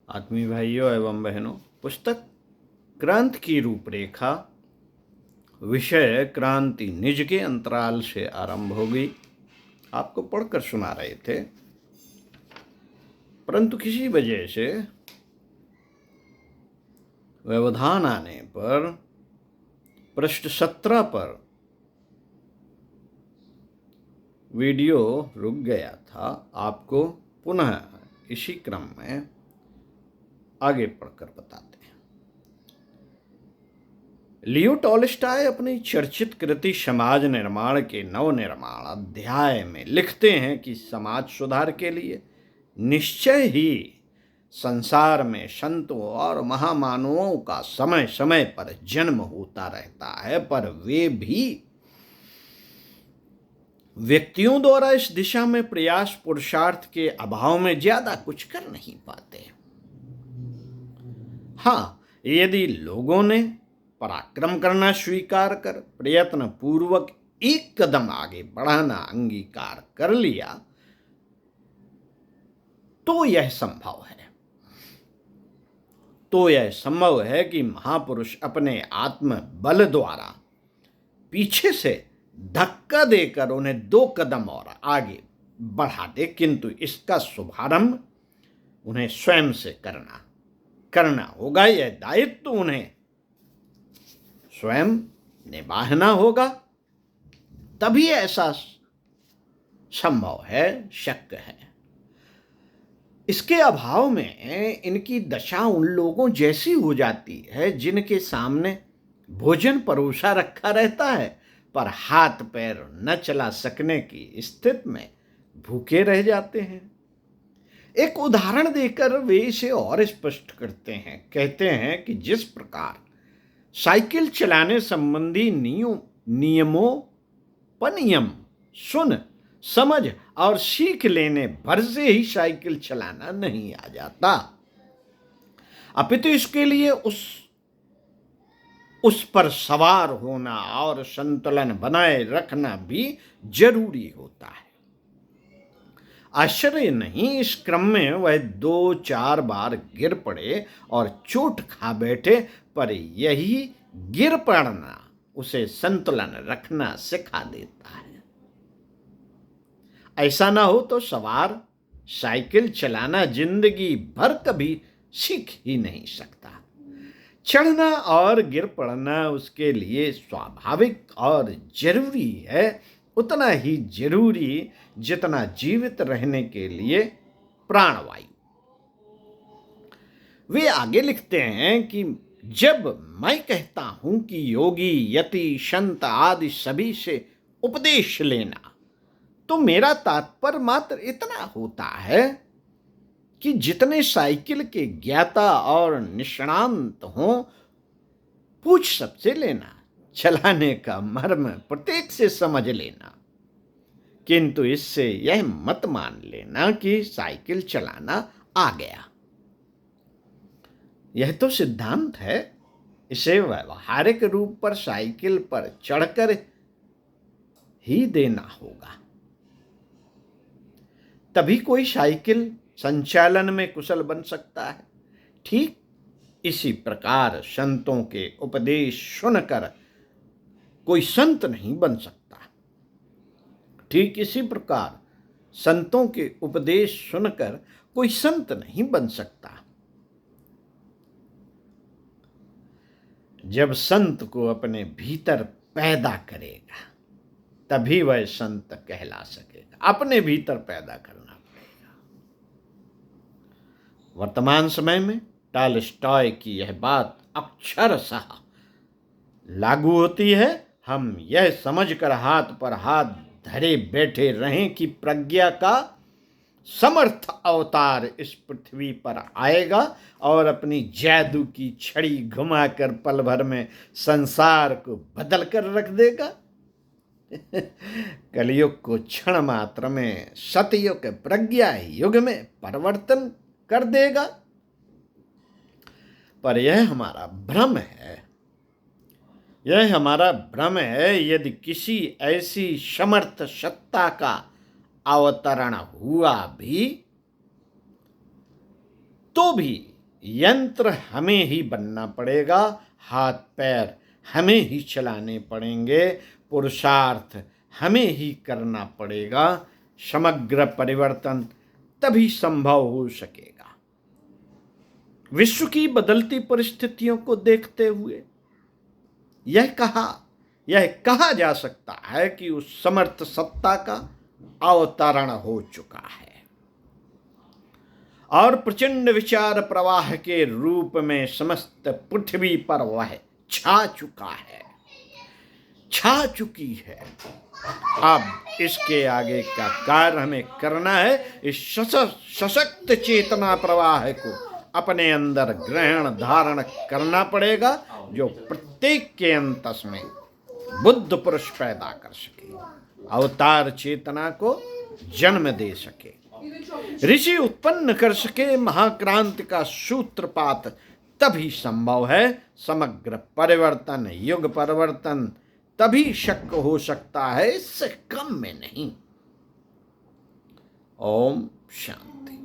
आत्मीय भाइयों एवं बहनों, पुस्तक क्रांति की रूपरेखा, विषय क्रांति निज के अंतराल से आरंभ होगी। आपको पढ़कर सुना रहे थे, परंतु किसी वजह से व्यवधान आने पर पृष्ठ 17 पर वीडियो रुक गया था। आपको पुनः इसी क्रम में आगे पढ़कर बताते हैं। लियो टॉलस्टॉय अपनी चर्चित कृति समाज निर्माण के नवनिर्माण अध्याय में लिखते हैं कि समाज सुधार के लिए निश्चय ही संसार में संतों और महामानवों का समय समय पर जन्म होता रहता है, पर वे भी व्यक्तियों द्वारा इस दिशा में प्रयास पुरुषार्थ के अभाव में ज्यादा कुछ कर नहीं पाते। हाँ, यदि लोगों ने पराक्रम करना स्वीकार कर प्रयत्न पूर्वक एक कदम आगे बढ़ाना अंगीकार कर लिया तो यह संभव है कि महापुरुष अपने आत्म बल द्वारा पीछे से धक्का देकर उन्हें 2 कदम और आगे बढ़ा दे, किंतु इसका शुभारंभ उन्हें स्वयं से करना होगा। यह दायित्व उन्हें स्वयं निभाना होगा, तभी ऐसा संभव है, शक्य है। इसके अभाव में इनकी दशा उन लोगों जैसी हो जाती है जिनके सामने भोजन परोसा रखा रहता है, पर हाथ पैर न चला सकने की स्थिति में भूखे रह जाते हैं। एक उदाहरण देकर वे इसे और स्पष्ट करते हैं। कहते हैं कि जिस प्रकार साइकिल चलाने संबंधी नियम सुन समझ और सीख लेने भर से ही साइकिल चलाना नहीं आ जाता, अपितु इसके लिए उस पर सवार होना और संतुलन बनाए रखना भी जरूरी होता है। आश्चर्य नहीं, इस क्रम में वह 2-4 बार गिर पड़े और चोट खा बैठे, पर यही गिर पड़ना उसे संतुलन रखना सिखा देता है। ऐसा ना हो तो सवार साइकिल चलाना जिंदगी भर कभी सीख ही नहीं सकता। चढ़ना और गिर पड़ना उसके लिए स्वाभाविक और जरूरी है, उतना ही जरूरी जितना जीवित रहने के लिए प्राणवायु। वे आगे लिखते हैं कि जब मैं कहता हूं कि योगी यति संत आदि सभी से उपदेश लेना, तो मेरा तात्पर्य मात्र इतना होता है कि जितने साइकिल के ज्ञाता और निष्णांत हों, पूछ सबसे लेना, चलाने का मर्म प्रत्येक से समझ लेना, किंतु इससे यह मत मान लेना कि साइकिल चलाना आ गया। यह तो सिद्धांत है, इसे व्यवहारिक रूप पर साइकिल पर चढ़कर ही देना होगा, तभी कोई साइकिल संचालन में कुशल बन सकता है। ठीक इसी प्रकार संतों के उपदेश सुनकर कोई संत नहीं बन सकता। ठीक इसी प्रकार संतों के उपदेश सुनकर कोई संत नहीं बन सकता। जब संत को अपने भीतर पैदा करेगा तभी वह संत कहला सकेगा। अपने भीतर पैदा करना पड़ेगा। वर्तमान समय में टॉलस्टॉय की यह बात अक्षरशः लागू होती है। हम यह समझकर हाथ पर हाथ धरे बैठे रहें कि प्रज्ञा का समर्थ अवतार इस पृथ्वी पर आएगा और अपनी जादू की छड़ी घुमाकर पल भर में संसार को बदल कर रख देगा। कलयुग को क्षण मात्र में सतयुग प्रज्ञा युग में परिवर्तन कर देगा, पर यह हमारा भ्रम है। यदि किसी ऐसी समर्थ सत्ता का अवतरण हुआ भी तो भी यंत्र हमें ही बनना पड़ेगा, हाथ पैर हमें ही चलाने पड़ेंगे, पुरुषार्थ हमें ही करना पड़ेगा। समग्र परिवर्तन तभी संभव हो सकेगा। विश्व की बदलती परिस्थितियों को देखते हुए यह कहा जा सकता है कि उस समर्थ सत्ता का अवतरण हो चुका है और प्रचंड विचार प्रवाह के रूप में समस्त पृथ्वी पर वह छा चुकी है। अब इसके आगे का कार्य हमें करना है। इस सशक्त चेतना प्रवाह को अपने अंदर ग्रहण धारण करना पड़ेगा, जो प्रत्येक के अंतस में बुद्ध पुरुष पैदा कर सके, अवतार चेतना को जन्म दे सके, ऋषि उत्पन्न कर सके। महाक्रांति का सूत्रपात तभी संभव है। समग्र परिवर्तन, युग परिवर्तन तभी शक्य हो सकता है, इससे कम में नहीं। ओम शांति।